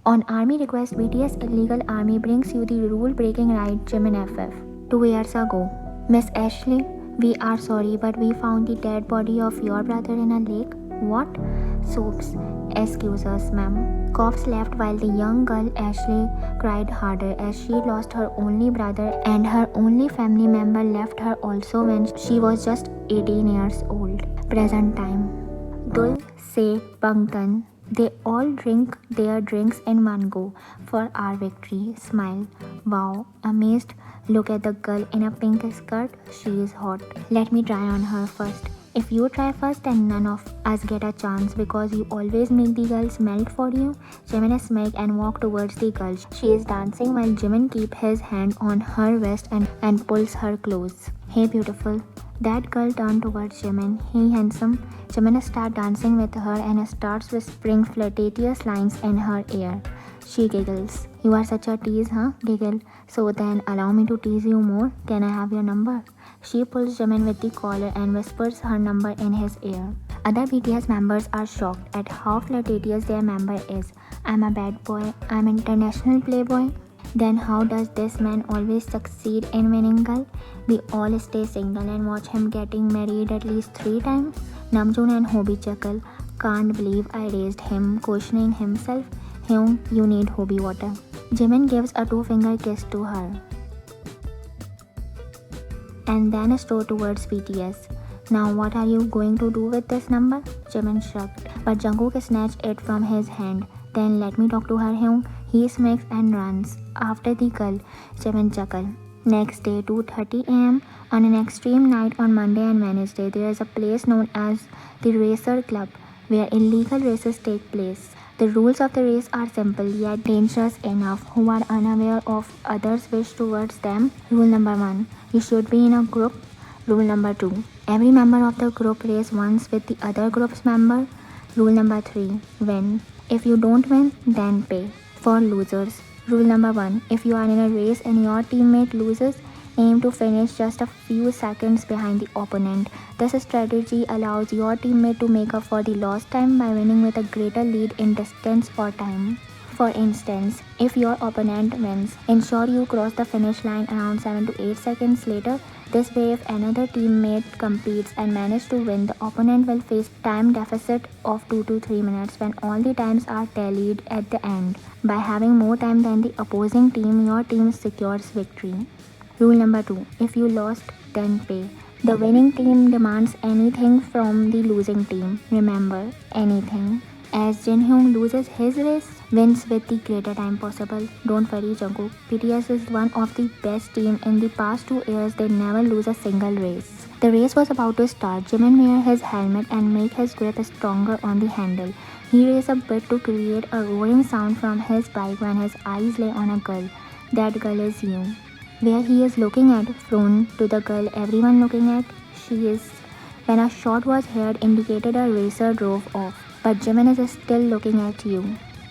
On army request, BTS Illegal Army brings you the rule-breaking ride Jimin FF. 2 years ago, Miss Ashley, we are sorry, but we found the dead body of your brother in a lake. What? Soaps. Excuse us, ma'am. Cops left while the young girl Ashley cried harder as she lost her only brother and her only family member left her also when she was just 18 years old. Present time. Dul se Bangtan. They all drink their drinks in one go for our victory. Smile. Wow. Amazed. Look at the girl in a pink skirt. She is hot. Let me try on her first. If you try first, then none of us get a chance because you always make the girls melt for you. Jimin smirked and walked towards the girl. She is dancing while Jimin keeps his hand on her waist and pulls her close. Hey beautiful. That girl turned towards Jimin. Hey handsome. Jimin starts dancing with her and starts whispering flirtatious lines in her ear. She giggles. You are such a tease, huh? Giggle. So then allow me to tease you more. Can I have your number? She pulls Jimin with the collar and whispers her number in his ear. Other BTS members are shocked at how flirtatious their member is. I'm a bad boy. I'm international playboy. Then how does this man always succeed in winning girl? We all stay single and watch him getting married at least 3 times. Namjoon and Hobi chuckle. Can't believe I raised him, questioning himself. Hyung, you need Hobi water. Jimin gives a 2-finger kiss to her and then a strode towards BTS. Now what are you going to do with this number? Jimin shrugged, but Jungkook snatched it from his hand. Then let me talk to her, Hyung. He smirks and runs after the girl. Jimin chuckled. Next day, 2:30 am, on an extreme night on Monday and Wednesday, there is a place known as the Racer Club, where illegal races take place. The rules of the race are simple yet dangerous enough. Who are unaware of others' wish towards them? Rule number 1. You should be in a group. Rule number 2. Every member of the group race once with the other group's member. Rule number 3. Win. If you don't win, then pay. For losers. Rule number 1. If you are in a race and your teammate loses, aim to finish just a few seconds behind the opponent. This strategy allows your teammate to make up for the lost time by winning with a greater lead in distance or time. For instance, if your opponent wins, ensure you cross the finish line around 7 to 8 seconds later. This way, if another teammate competes and manages to win, the opponent will face time deficit of 2 to 3 minutes when all the times are tallied at the end. By having more time than the opposing team, your team secures victory. Rule number 2. If you lost, then pay. The winning team demands anything from the losing team. Remember, anything. As Jinhyun loses his race, wins with the greater time possible. Don't worry, Jungkook. BTS is one of the best team. In the past 2 years, they never lose a single race. The race was about to start. Jimin wear his helmet and make his grip stronger on the handle. He races a bit to create a roaring sound from his bike when his eyes lay on a girl. That girl is you. Where he is looking at, flown to the girl everyone looking at, she is. When a shot was heard indicated a racer drove off. But Jimin is still looking at you.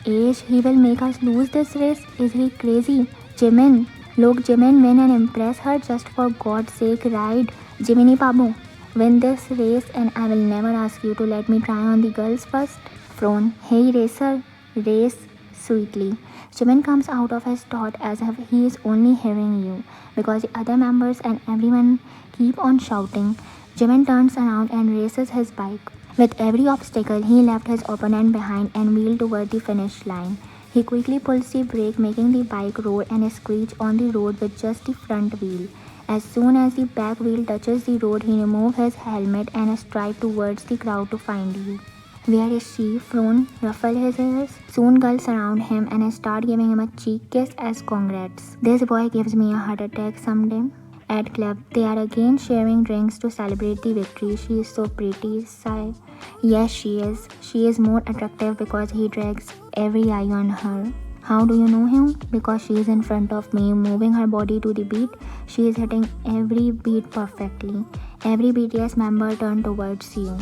Age, he will make us lose this race? Is he crazy? Jimin, look Jimin, win and impress her just for God's sake, ride. Jiminy Babu, win this race and I will never ask you to let me try on the girls first. Frown, hey racer, race sweetly. Jimin comes out of his thought as if he is only hearing you because the other members and everyone keep on shouting. Jimin turns around and races his bike. With every obstacle, he left his opponent behind and wheeled toward the finish line. He quickly pulls the brake, making the bike roar and screech on the road with just the front wheel. As soon as the back wheel touches the road, he removes his helmet and strides towards the crowd to find you. Where is she? Frown, ruffle his ears. Soon girls surround him and start giving him a cheek kiss as congrats. This boy gives me a heart attack someday. At club, they are again sharing drinks to celebrate the victory. She is so pretty, sigh. Yes, she is. She is more attractive because he drags every eye on her. How do you know him? Because she is in front of me, moving her body to the beat. She is hitting every beat perfectly. Every BTS member turned towards you.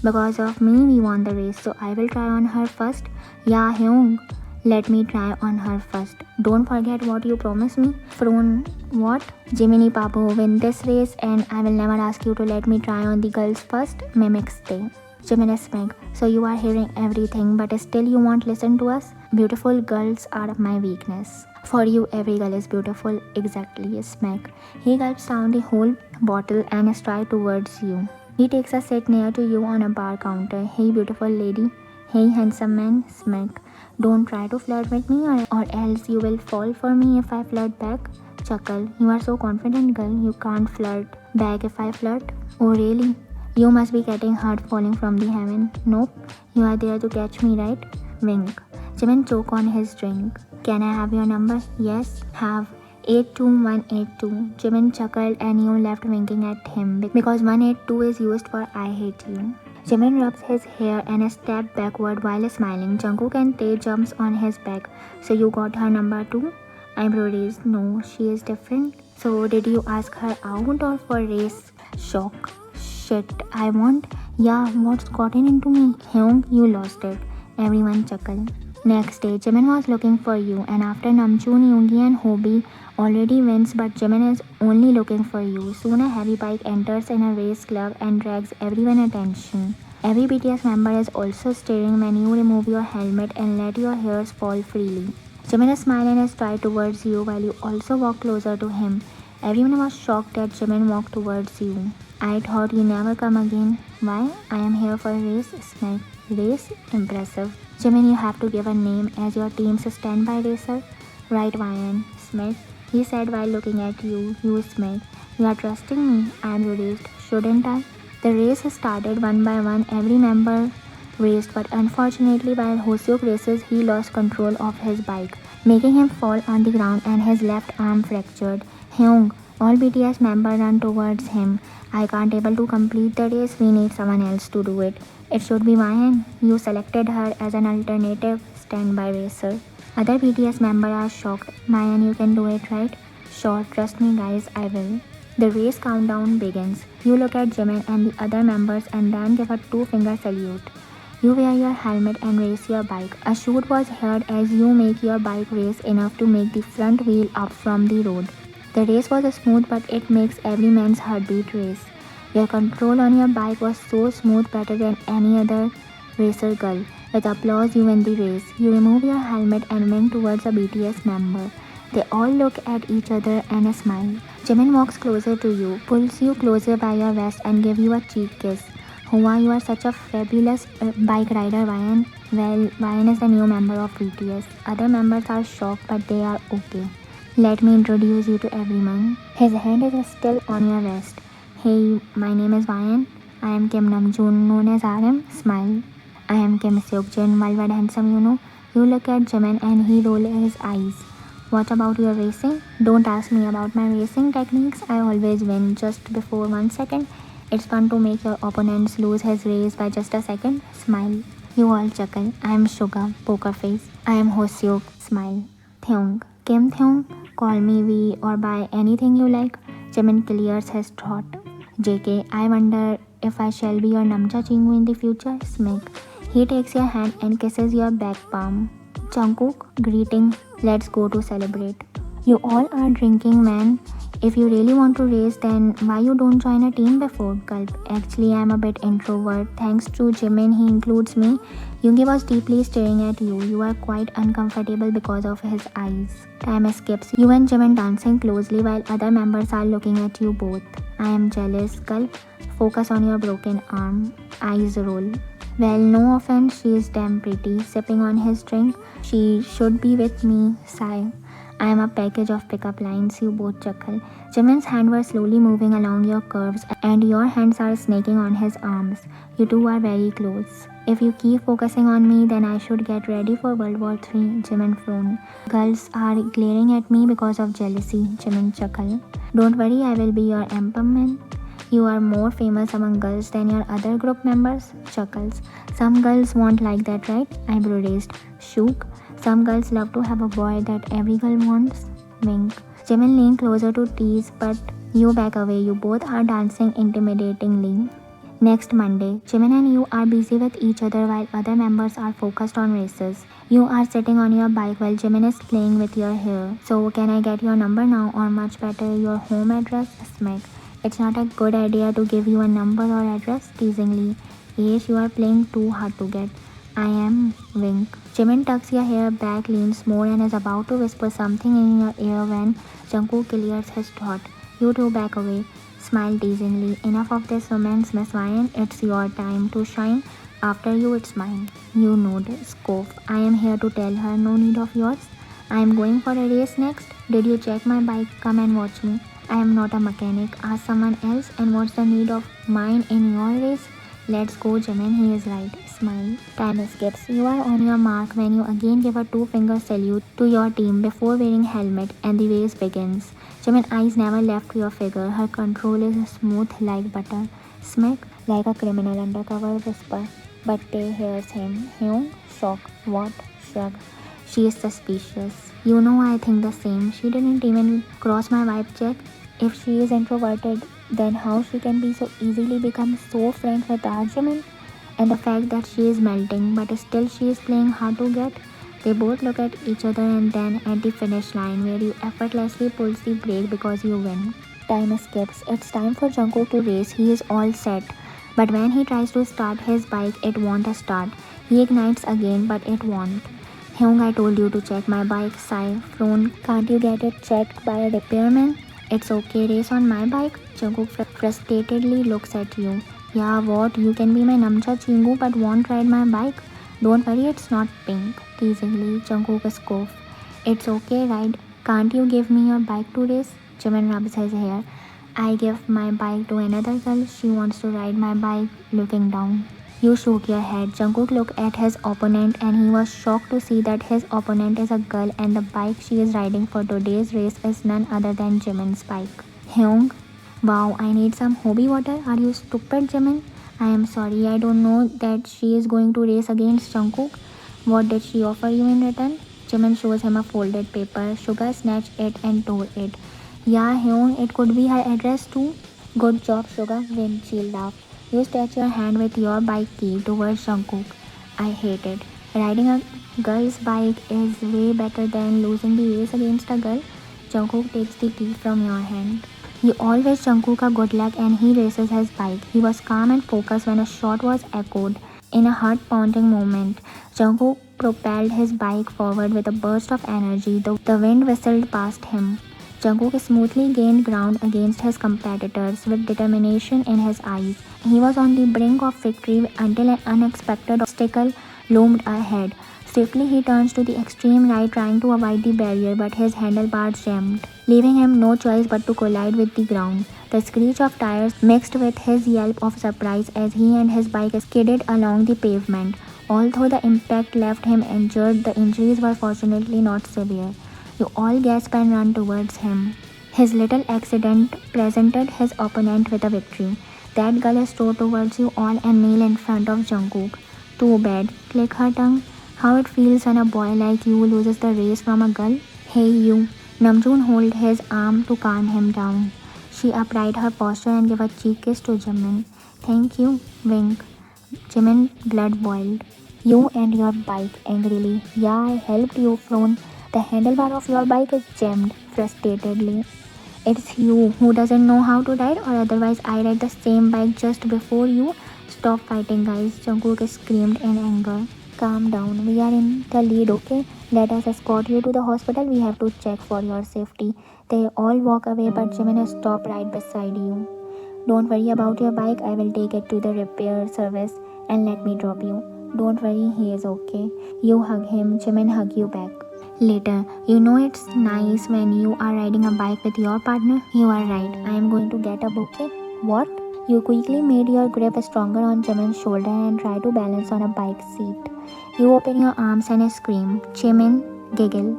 Because of me, we won the race, so I will try on her first. Yeah, Hyung, let me try on her first. Don't forget what you promised me. Froon, what? Jiminy Papu, win this race and I will never ask you to let me try on the girls first. Mimic stay. Jimin smirked. So you are hearing everything, but still you won't listen to us? Beautiful girls are my weakness. For you, every girl is beautiful. Exactly, smack. He gulps down the whole bottle and strides towards you. He takes a seat near to you on a bar counter. Hey, beautiful lady. Hey, handsome man. Smack. Don't try to flirt with me or else you will fall for me if I flirt back. Chuckle. You are so confident, girl. You can't flirt back if I flirt. Oh, really? You must be getting hurt falling from the heaven. Nope. You are there to catch me, right? Wink. Jimin choked on his drink. Can I have your number? Yes. Have. 82182. Jimin chuckled and you left winking at him because 182 is used for I hate you. Jimin rubs his hair and stepped backward while smiling. Jungkook and Tae jumps on his back. So you got her number too? Eyebrow raised. No, she is different. So did you ask her out or for race? Shock. Shit, I won't. Yeah, what's gotten into me? Hyung, you lost it. Everyone chuckled. Next day, Jimin was looking for you, and after Namjoon, Yoongi and Hobi already wins, but Jimin is only looking for you. Soon a heavy bike enters in a race club and drags everyone's attention. Every BTS member is also staring when you remove your helmet and let your hairs fall freely. Jimin smiles and strides towards you while you also walk closer to him. Everyone was shocked that Jimin walked towards you. I thought you never come again. Why? I am here for a race. Snack. Race? Impressive. Jimin, you have to give a name as your team's standby racer. Right, Ryan. Smith. He said while looking at you. You Smith. You are trusting me. I am released. Shouldn't I? The race started one by one. Every member raced, but unfortunately while Hoseok races, he lost control of his bike, making him fall on the ground and his left arm fractured. Hyung, all BTS members run towards him. I can't able to complete the race. We need someone else to do it. It should be Mayan. You selected her as an alternative standby racer. Other BTS members are shocked. Mayan, you can do it, right? Sure, trust me guys, I will. The race countdown begins. You look at Jimin and the other members and then give a two-finger salute. You wear your helmet and race your bike. A shoot was heard as you make your bike race enough to make the front wheel up from the road. The race was smooth, but it makes every man's heartbeat race. Your control on your bike was so smooth, better than any other racer girl. With applause, you win the race. You remove your helmet and wink towards a BTS member. They all look at each other and smile. Jimin walks closer to you, pulls you closer by your vest and gives you a cheek kiss. Hua, you are such a fabulous bike rider, Ryan. Well, Ryan is the new member of BTS. Other members are shocked, but they are okay. Let me introduce you to everyone. His hand is still on your vest. Hey, my name is Ryan. I am Kim Namjoon, known as RM. Smile. I am Kim Seokjin, worldwide handsome, you know. You look at Jimin and he rolls his eyes. What about your racing? Don't ask me about my racing techniques. I always win just before 1 second. It's fun to make your opponents lose his race by just a second. Smile. You all chuckle. I am Suga, poker face. I am Hoseok. Smile. Thyung. Kim Thyung. Call me V or by anything you like. Jimin clears his throat. JK, I wonder if I shall be your Namja Chingu in the future. Smirk. He takes your hand and kisses your back palm. Jungkook, greeting. Let's go to celebrate. You all are drinking, man. If you really want to race, then why you don't join a team before? Gulp. Actually, I'm a bit introvert. Thanks to Jimin, he includes me. Yoongi was deeply staring at you. You are quite uncomfortable because of his eyes. Time skips. You and Jimin dancing closely while other members are looking at you both. I am jealous. Gulp. Focus on your broken arm. Eyes roll. Well, no offense, she is damn pretty. Sipping on his drink. She should be with me. Sigh. I am a package of pickup lines. You both chuckle. Jimin's hands were slowly moving along your curves and your hands are snaking on his arms. You two are very close. If you keep focusing on me, then I should get ready for World War III. Jimin frowned. Girls are glaring at me because of jealousy. Jimin chuckled. Don't worry, I will be your empowerment. You are more famous among girls than your other group members. Chuckles. Some girls won't like that, right? Eyebrow raised. Shook. Some girls love to have a boy that every girl wants. Wink. Jimin leaned closer to tease, but you back away. You both are dancing intimidatingly. Next Monday, Jimin and you are busy with each other while other members are focused on races. You are sitting on your bike while Jimin is playing with your hair. So can I get your number now or much better your home address? Smack. It's not a good idea to give you a number or address. Teasingly. case you are playing too hard to get. I am. Wink. Jimin tucks your hair back, leans more, and is about to whisper something in your ear when Jungkook clears his throat. You two back away. Smile teasingly. Enough of this romance, Miss Ryan. It's your time to shine. After you, it's mine. You nod. Scoff. I am here to tell her no need of yours. I am going for a race next. Did you check my bike? Come and watch me. I am not a mechanic. Ask someone else. And what's the need of mine in your race? Let's go, Jimin. He is right. Smile. Time skips. You are on your mark when you again give a two-finger salute to your team before wearing helmet, and the race begins. Jimin's eyes never left your figure. Her control is smooth like butter. Smack like a criminal undercover whisper. But Tae hears him. Hyung? Shock. What? Shrug. She is suspicious. You know I think the same. She didn't even cross my vibe check. If she is introverted, then how she can be so easily become so friends with our Jimin? And the fact that she is melting but still she is playing hard to get. They both look at each other and then at the finish line where you effortlessly pulls the brake because you win. Time skips. It's time for Jungkook to race. He is all set. But when he tries to start his bike, it won't start. He ignites again, but it won't. Hyung, I told you to check my bike. Sigh. Frown, can't you get it checked by a repairman? It's okay, race on my bike? Jungkook frustratedly looks at you. Yeah, what? You can be my Namcha Chingu but won't ride my bike? Don't worry, it's not pink. Teasingly, Jungkook scoffs. It's okay, ride. Can't you give me your bike to race? Jimin rubs his hair. I give my bike to another girl. She wants to ride my bike. Looking down. You shook your head. Jungkook looked at his opponent and he was shocked to see that his opponent is a girl and the bike she is riding for today's race is none other than Jimin's bike. Hyung? Wow, I need some hobi water. Are you stupid, Jimin? I am sorry, I don't know that she is going to race against Jungkook. What did she offer you in return? Jimin shows him a folded paper. Suga snatched it and tore it. Yeah, Hyung, it could be her address too. Good job, Suga. Win, she laughed. You stretch your hand with your bike key towards Jungkook. I hate it. Riding a girl's bike is way better than losing the race against a girl. Jungkook takes the key from your hand. You all wish Jungkook a good luck and he races his bike. He was calm and focused when a shot was echoed. In a heart-pounding moment, Jungkook propelled his bike forward with a burst of energy. The wind whistled past him. Jungkook smoothly gained ground against his competitors with determination in his eyes. He was on the brink of victory until an unexpected obstacle loomed ahead. Swiftly he turns to the extreme right trying to avoid the barrier, but his handlebars jammed, leaving him no choice but to collide with the ground. The screech of tires mixed with his yelp of surprise as he and his bike skidded along the pavement. Although the impact left him injured, the injuries were fortunately not severe. You all gasp and run towards him. His little accident presented his opponent with a victory. That girl strode towards you all and kneel in front of Jungkook. Too bad. Click her tongue. How it feels when a boy like you loses the race from a girl? Hey you. Namjoon held his arm to calm him down. She upright her posture and gave a cheek kiss to Jimin. Thank you. Wink. Jimin blood boiled. You and your bike angrily. Yeah, I helped you, Frown. The handlebar of your bike is jammed, frustratedly. It's you who doesn't know how to ride, or otherwise I ride the same bike just before you. Stop fighting, guys. Jungkook screamed in anger. Calm down. We are in the lead, okay? Let us escort you to the hospital. We have to check for your safety. They all walk away, but Jimin stops right beside you. Don't worry about your bike. I will take it to the repair service and let me drop you. Don't worry, he is okay. You hug him. Jimin hug you back. Later, you know it's nice when you are riding a bike with your partner. You are right. I am going to get a bouquet. What? You quickly made your grip stronger on Jimin's shoulder and try to balance on a bike seat. You open your arms and scream. Jimin, giggle.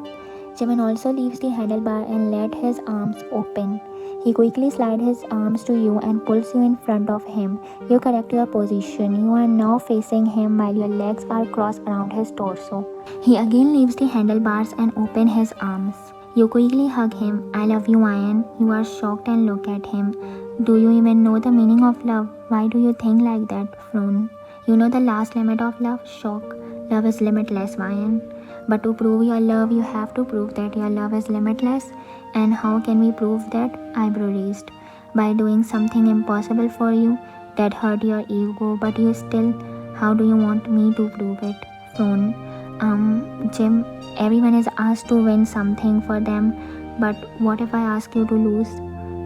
Jimin also leaves the handlebar and let his arms open. He quickly slides his arms to you and pulls you in front of him. You correct your position. You are now facing him while your legs are crossed around his torso. He again leaves the handlebars and opens his arms. You quickly hug him. I love you, Ian. You are shocked and look at him. Do you even know the meaning of love? Why do you think like that, Froon? You know the last limit of love? Shock. Love is limitless, Ian. But to prove your love, you have to prove that your love is limitless. And how can we prove that? Eyebrow raised. By doing something impossible for you. That hurt your ego, but you still. How do you want me to prove it? Frown. Jim, everyone is asked to win something for them, but what if I ask you to lose?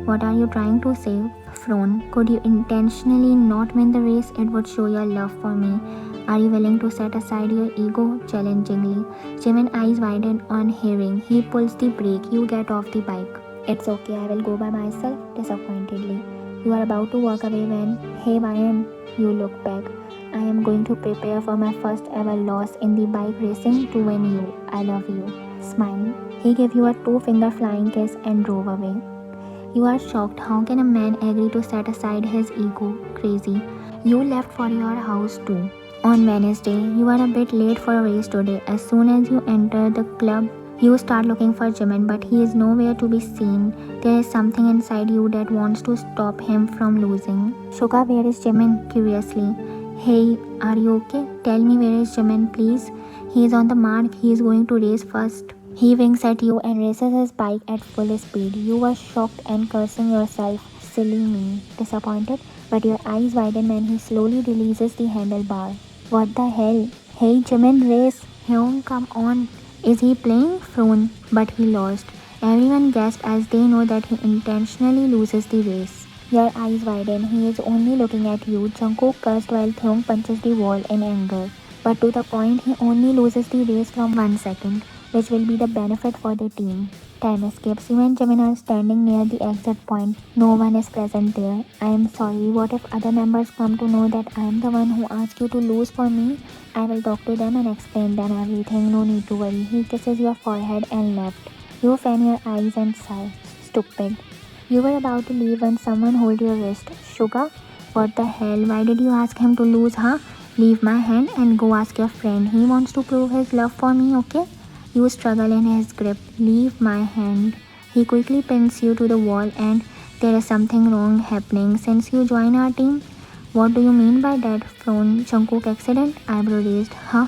What are you trying to say? Frown. Could you intentionally not win the race? It would show your love for me. Are you willing to set aside your ego? Challengingly. Jimin eyes widen on hearing. He pulls the brake. You get off the bike. It's okay, I will go by myself. Disappointedly. You are about to walk away when, hey Ryan, you look back. I am going to prepare for my first ever loss in the bike racing to win you. I love you. Smile. He gave you a 2-finger flying kiss and drove away. You are shocked. How can a man agree to set aside his ego? Crazy. You left for your house too. On Wednesday, you are a bit late for a race today. As soon as you enter the club, you start looking for Jimin, but he is nowhere to be seen. There is something inside you that wants to stop him from losing. Shuka, where is Jimin? Curiously. Hey, are you okay? Tell me where is Jimin, please. He is on the mark. He is going to race first. He winks at you and races his bike at full speed. You are shocked and cursing yourself. Silly me. Disappointed, but your eyes widen when he slowly releases the handlebar. What the hell? Hey, Jimin, race. Hyung, come on. Is he playing? Frown. But he lost. Everyone gasped as they know that he intentionally loses the race. Your eyes widen. He is only looking at you. Jungkook cursed while Hyung punches the wall in anger. But to the point, he only loses the race from 1 second, which will be the benefit for the team. Time escapes. You and Jimin are standing near the exit point. No one is present there. I am sorry. What if other members come to know that I am the one who asked you to lose for me? I will talk to them and explain them everything. No need to worry. He kisses your forehead and left. You fan your eyes and sigh. Stupid. You were about to leave when someone hold your wrist. Sugar? What the hell? Why did you ask him to lose, huh? Leave my hand and go ask your friend. He wants to prove his love for me, okay? You struggle in his grip. Leave my hand. He quickly pins you to the wall and there is something wrong happening since you join our team. What do you mean by that? Frown. Jungkook accident? Eyebrow raised. Huh?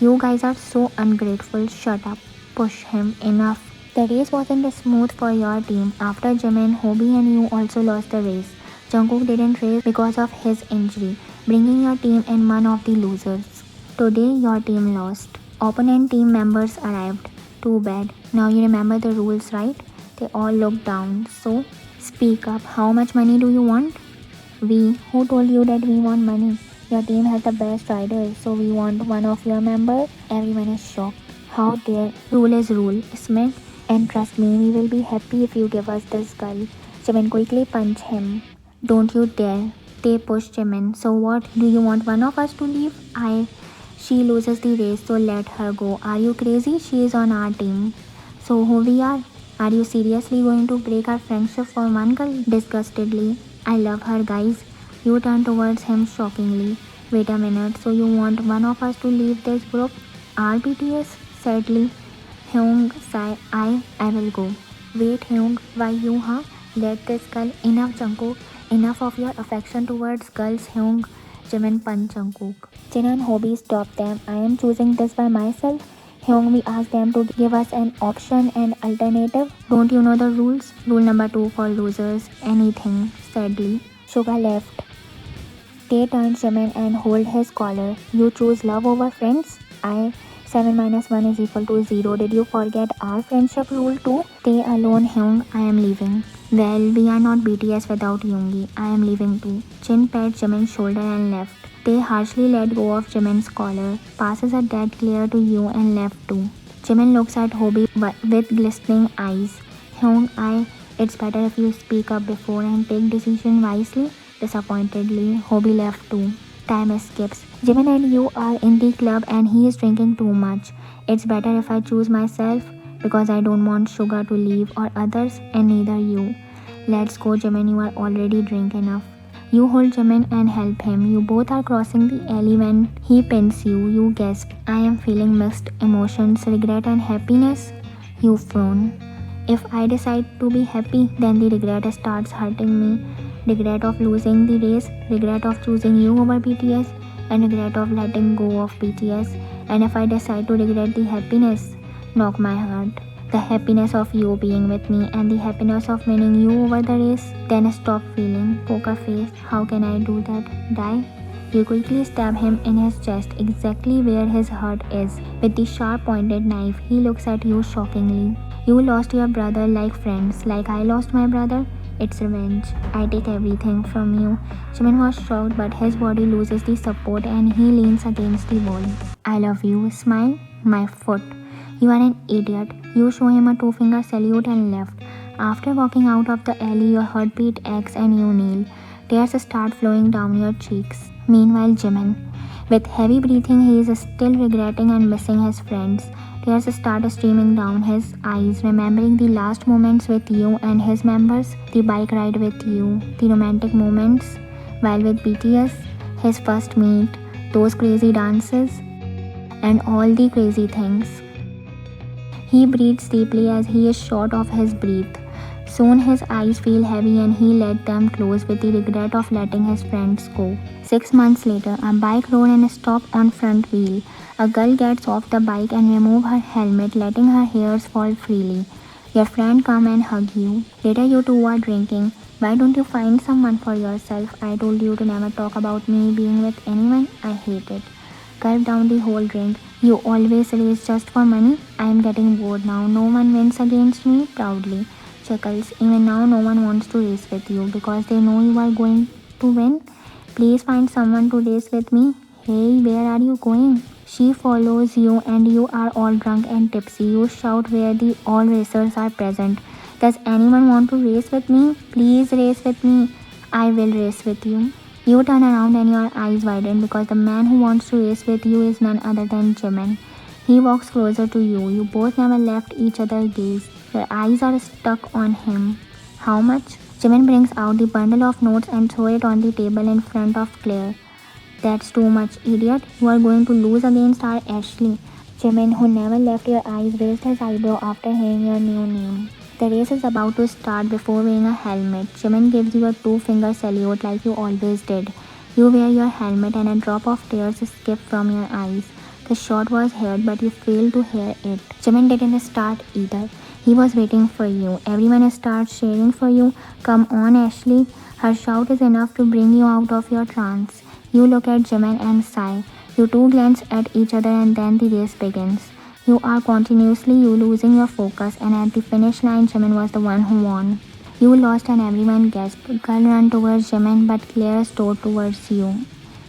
You guys are so ungrateful. Shut up. Push him. Enough. The race wasn't smooth for your team. After Jimin, Hobie and you also lost the race. Jungkook didn't race because of his injury, bringing your team in one of the losers. Today, your team lost. Opponent team members arrived. Too bad. Now you remember the rules, right? They all looked down. So, speak up. How much money do you want? We. Who told you that we want money? Your team has the best riders, so we want one of your members. Everyone is shocked. How dare? Rule is rule. Smith. And trust me, we will be happy if you give us this girl. Jimin quickly punched him. Don't you dare. They pushed Jimin. So what? Do you want one of us to leave? She loses the race, so let her go. Are you crazy? She is on our team. So who we are? Are you seriously going to break our friendship for one girl? Disgustedly. I love her, guys. You turn towards him shockingly. Wait a minute, so you want one of us to leave this group? Our BTS? Sadly. Hyung sigh. I will go. Wait, Hyung, why you, huh? Let this girl. Enough, Jungkook. Enough of your affection towards girls, Hyung. Jimin punched Jungkook. Jin and Hobie stopped them. I am choosing this by myself. Hyung, we asked them to give us an option and alternative. Don't you know the rules? Rule number 2 for losers. Anything. Sadly. Suga left. They turned Jimin and hold his collar. You choose love over friends? 7 minus 1 is equal to 0. Did you forget our friendship rule too? Stay alone, Hyung. I am leaving. Well, we are not BTS without Yoongi. I am leaving too. Jin pat Jimin's shoulder and left. They harshly let go of Jimin's collar, passes a dead glare to you and left too. Jimin looks at Hobie with glistening eyes. Hyung, it's better if you speak up before and take decision wisely. Disappointedly, Hobie left too. Time skips. Jimin and you are in the club and he is drinking too much. It's better if I choose myself because I don't want Sugar to leave or others and neither you. Let's go, Jimin, you are already drunk enough. You hold Jimin and help him. You both are crossing the alley when he pins you. You gasp. I am feeling mixed emotions, regret and happiness. You frown. If I decide to be happy, then the regret starts hurting me. Regret of losing the race, regret of choosing you over BTS, and regret of letting go of BTS. And if I decide to regret the happiness, knock my heart. The happiness of you being with me and the happiness of winning you over the race. Then stop feeling. Poker face. How can I do that? Die? You quickly stab him in his chest, exactly where his heart is. With the sharp pointed knife, he looks at you shockingly. You lost your brother like friends, like I lost my brother. It's revenge. I take everything from you. Jimin was shocked, but his body loses the support and he leans against the wall. I love you. Smile. My foot. You are an idiot. You show him a two-finger salute and left. After walking out of the alley, your heartbeat aches and you kneel. Tears start flowing down your cheeks. Meanwhile, Jimin, with heavy breathing, he is still regretting and missing his friends. Tears start streaming down his eyes, remembering the last moments with you and his members, the bike ride with you, the romantic moments while with BTS, his first meet, those crazy dances, and all the crazy things. He breathes deeply as he is short of his breath. Soon his eyes feel heavy and he let them close with the regret of letting his friends go. 6 months later, a bike rolled and stopped on front wheel. A girl gets off the bike and removes her helmet, letting her hairs fall freely. Your friend come and hug you. Later you two are drinking. Why don't you find someone for yourself? I told you to never talk about me being with anyone. I hate it. Gulp down the whole drink. You always race just for money. I am getting bored now. No one wins against me. Proudly. Chuckles. Even now no one wants to race with you because they know you are going to win. Please find someone to race with me. Hey, where are you going? She follows you and you are all drunk and tipsy. You shout where the all racers are present. Does anyone want to race with me? Please race with me. I will race with you. You turn around and your eyes widen because the man who wants to race with you is none other than Jimin. He walks closer to you. You both never left each other's gaze. Your eyes are stuck on him. How much? Jimin brings out the bundle of notes and throws it on the table in front of Claire. That's too much, idiot. You are going to lose against our Ashley. Jimin, who never left your eyes, raised his eyebrow after hearing your new name. The race is about to start before wearing a helmet. Jimin gives you a two-finger salute like you always did. You wear your helmet and a drop of tears skip from your eyes. The shot was heard, but you failed to hear it. Jimin didn't start either. He was waiting for you. Everyone starts cheering for you. Come on, Ashley. Her shout is enough to bring you out of your trance. You look at Jimin and sigh. You two glance at each other and then the race begins. You are continuously losing your focus, and at the finish line, Jimin was the one who won. You lost and everyone gasped. Girl ran towards Jimin, but Claire strode towards you.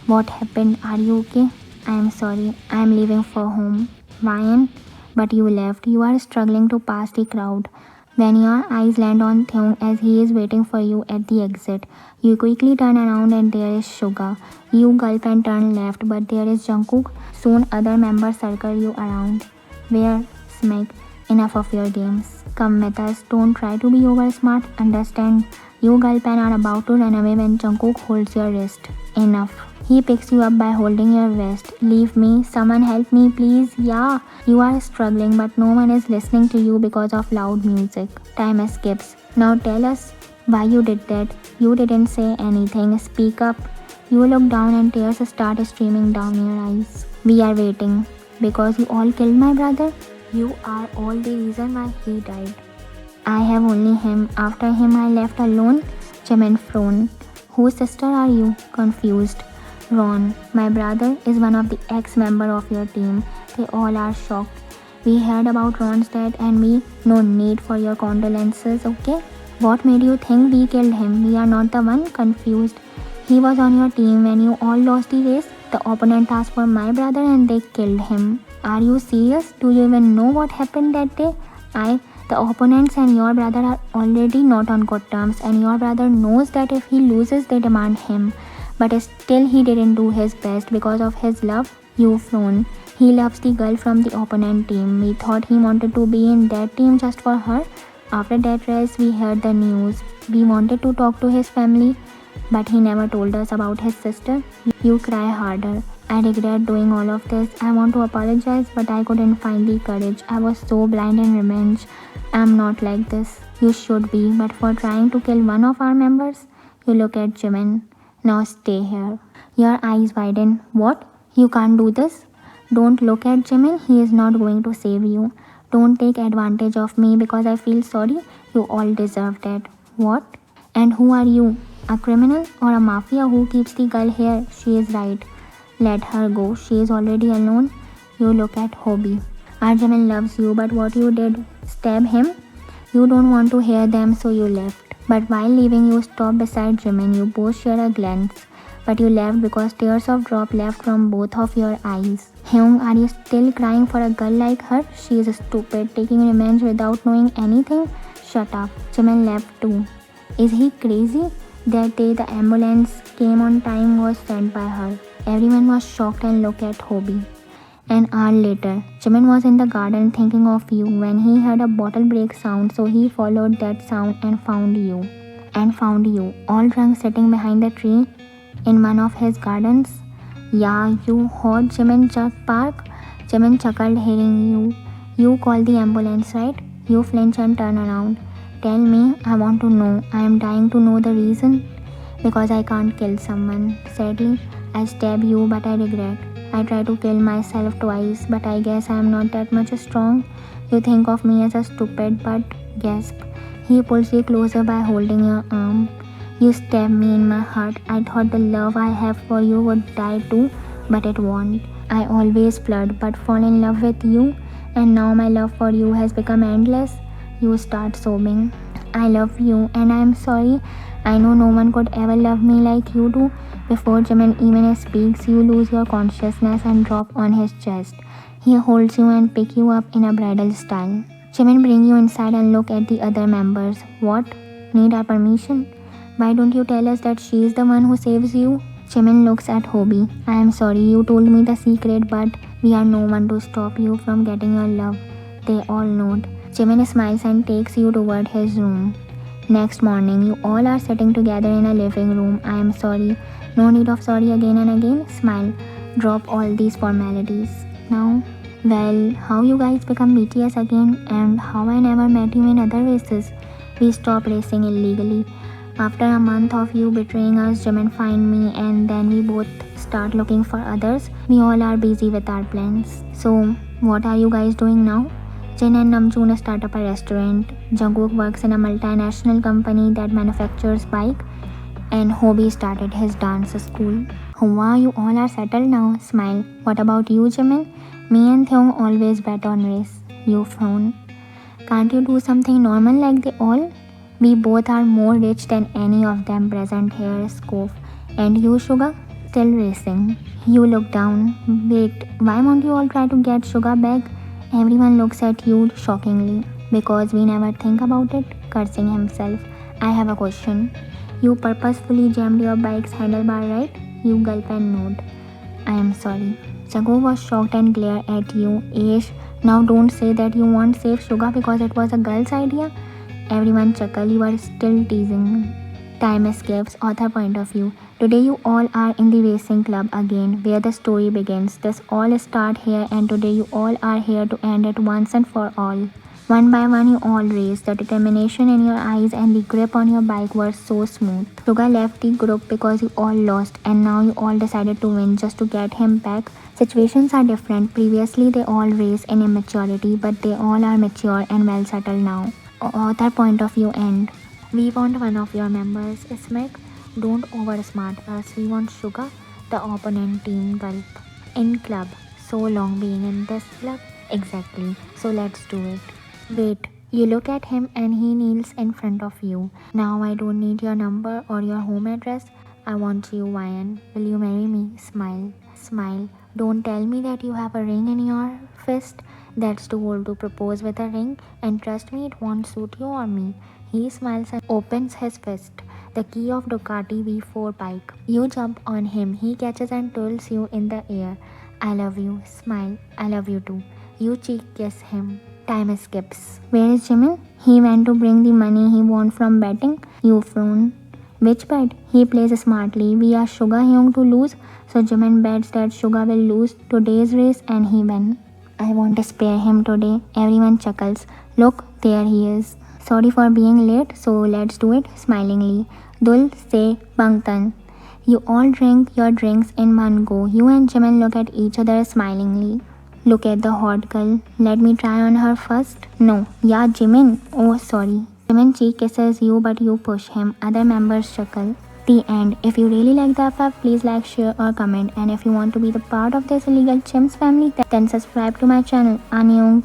What happened? Are you okay? I am sorry. I am leaving for home. Ryan? But you left. You are struggling to pass the crowd. When your eyes land on Theung as he is waiting for you at the exit, you quickly turn around and there is Suga. You gulp and turn left, but there is Jungkook. Soon other members circle you around. Where? Smeg. Enough of your games. Come with us. Don't try to be over smart. Understand? You gulp and are about to run away when Jungkook holds your wrist. Enough. He picks you up by holding your vest. Leave me. Someone help me, please. Yeah. You are struggling, but no one is listening to you because of loud music. Time escapes. Now tell us why you did that. You didn't say anything. Speak up. You look down and tears start streaming down your eyes. We are waiting. Because you all killed my brother? You are all the reason why he died. I have only him. After him I left alone. Jimin frowned. Whose sister are you? Confused. Ron, my brother, is one of the ex-member of your team. They all are shocked. We heard about Ron's death and no need for your condolences, okay? What made you think we killed him? We are not the one. Confused. He was on your team when you all lost the race. The opponent asked for my brother and they killed him. Are you serious? Do you even know what happened that day? The opponents and your brother are already not on good terms, and your brother knows that if he loses they demand him. But still he didn't do his best because of his love. You frown. He loves the girl from the opponent team. We thought he wanted to be in that team just for her. After that race we heard the news. We wanted to talk to his family, but he never told us about his sister. You cry harder. I regret doing all of this. I want to apologize, but I couldn't find the courage. I was so blind in revenge. I'm not like this. You should be, but for trying to kill one of our members. You look at Jimin. Now stay here. Your eyes widen. What? You can't do this? Don't look at Jimin. He is not going to save you. Don't take advantage of me because I feel sorry. You all deserve that. What? And who are you? A criminal or a mafia who keeps the girl here? She is right. Let her go. She is already alone. You look at Hobie. Arjaman loves you, but what you did? Stab him? You don't want to hear them, so you left. But while leaving, you stopped beside Jimin. You both share a glance. But you left because tears of drop left from both of your eyes. Hyung, are you still crying for a girl like her? She is stupid, taking revenge without knowing anything. Shut up. Jimin left too. Is he crazy? That day the ambulance came on time was sent by her. Everyone was shocked and looked at Hobie. An hour later, Jimin was in the garden thinking of you when he heard a bottle break sound, so he followed that sound and found you. All drunk sitting behind the tree in one of his gardens. Yeah, you heard Jimin bark. Jimin chuckled hearing you. You called the ambulance, right? You flinch and turn around. Tell me, I want to know. I am dying to know the reason. Because I can't kill someone. Sadly, I stab you, but I regret. I try to kill myself twice, but I guess I am not that much strong. You think of me as a stupid, but gasp. He pulls you closer by holding your arm. You stab me in my heart. I thought the love I have for you would die too, but it won't. I always flirt, but fall in love with you, and now my love for you has become endless. You start sobbing. I love you, and I am sorry. I know no one could ever love me like you do. Before Jimin even speaks, you lose your consciousness and drop on his chest. He holds you and picks you up in a bridal style. Jimin brings you inside and look at the other members. What? Need our permission? Why don't you tell us that she is the one who saves you? Jimin looks at Hobie. I am sorry you told me the secret, but we are no one to stop you from getting your love. They all nod. Jimin smiles and takes you toward his room. Next morning, you all are sitting together in a living room. I am sorry. No need of sorry again and again. Smile. Drop all these formalities. Now, well, how you guys become BTS again and how I never met you in other races. We stopped racing illegally. After a month of you betraying us, Jimin find me and then we both start looking for others. We all are busy with our plans. So, what are you guys doing now? Jin and Namjoon start up a restaurant. Jungkook works in a multinational company that manufactures bike. And Hobie started his dance school. Hua, you all are settled now. Smile. What about you, Jimin? Me and Theung always bet on race. You frown. Can't you do something normal like they all? We both are more rich than any of them present here, Scope. And you, Suga? Still racing. You look down. Wait, why won't you all try to get Suga back? Everyone looks at you shockingly. Because we never think about it, cursing himself. I have a question. You purposefully jammed your bike's handlebar, right? You gulp and nod. I am sorry. Jungkook was shocked and glared at you. Aish, now don't say that you won't save Suga because it was a girl's idea. Everyone chuckled. You are still teasing me. Time escapes. Author point of view. Today you all are in the racing club again, where the story begins. This all start here and today you all are here to end it once and for all. One by one you all race. The determination in your eyes and the grip on your bike were so smooth. Suga left the group because you all lost and now you all decided to win just to get him back. Situations are different. Previously they all raced in immaturity, but they all are mature and well settled now. Author point of view end. We want one of your members, Smack. Don't oversmart us. We want Suga, the opponent team gulp. In club. So long being in this club. Exactly. So let's do it. Wait. You look at him and he kneels in front of you. Now I don't need your number or your home address. I want you, Ryan. Will you marry me? Smile. Smile. Don't tell me that you have a ring in your fist. That's too old to propose with a ring. And trust me, it won't suit you or me. He smiles and opens his fist. The key of Ducati V4 bike. You jump on him. He catches and twirls you in the air. I love you. Smile. I love you too. You cheek kiss him. Time skips. Where is Jimin? He went to bring the money he won from betting. You frown. Which bet? He plays smartly. We are Suga Hyung to lose. So Jimin bets that Suga will lose today's race and he win. I want to spare him today. Everyone chuckles. Look, there he is. Sorry for being late, so let's do it smilingly. Dul se bangtan. You all drink your drinks in one go. You and Jimin look at each other smilingly. Look at the hot girl. Let me try on her first. No. Yeah, Jimin. Oh, sorry. Jimin cheek kisses you but you push him. Other members chuckle. The end. If you really like the FF, please like, share or comment. And if you want to be the part of this illegal chims family, then subscribe to my channel. Annyeong.